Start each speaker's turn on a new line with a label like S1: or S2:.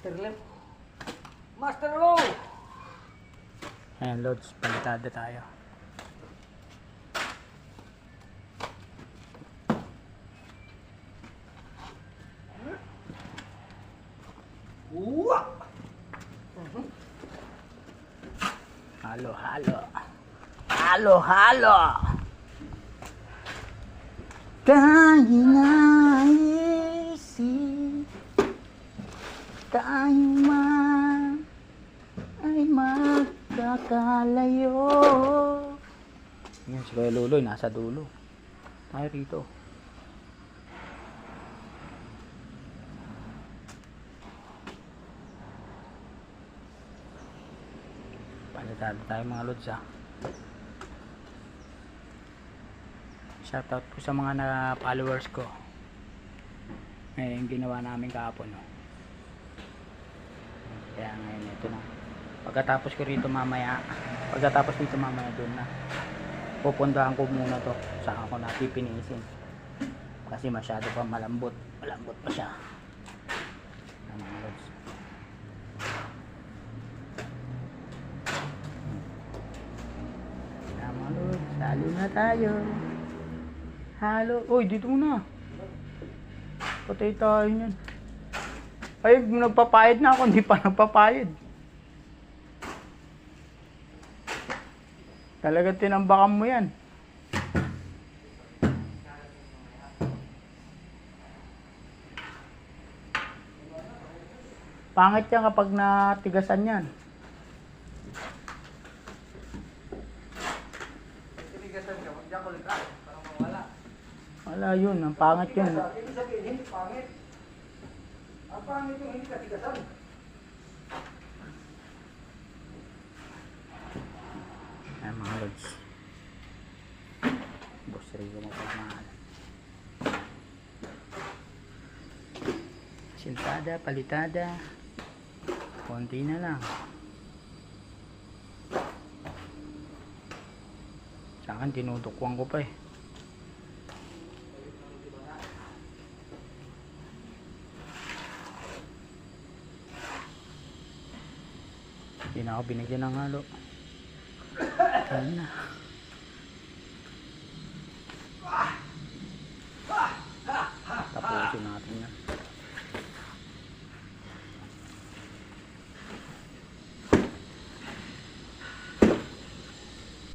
S1: Master Lem. Master Low!
S2: Ayan, loads. Palitada tayo.
S1: Uwa!
S2: Halo, halo. Halo, halo. Tayo na isip, tayo man ay magkakalayo. Yan, si Kuya Luloy, nasa dulo. Tayo rito. Palitada tayo mga lods ha. Shoutout po sa mga followers ko. Yung ginawa namin kahapon. No? Kaya ngayon ito na. Pagkatapos dito mamaya doon na. Pupuntahan ko muna to. Saka ko na pipinisin. Kasi masyado pa malambot. Malambot pa siya. Ayan mga lods. Ayan mga lods. Halo na tayo. Halo. Uy, dito muna. Patay tayo niyan. Ay, nagpapayad na ako. Hindi pa nagpapayad. Talaga tinambakan mo yan. Pangit yan kapag natigasan yan.
S1: Tinigasan ka, huwag dyan kulit lang. Parang mawala.
S2: Wala yun. Ang pangit yun.
S1: Ibig sabihin, hindi pangit. Ang pangit yung hindi katigasan.
S2: Ayan mga lods. Boss Rico mapagmahal. Sintada, palitada. Konti na lang. Sa akin tinutukwang ko pa eh. Hindi na ako binigyan ng halo. Ayan na.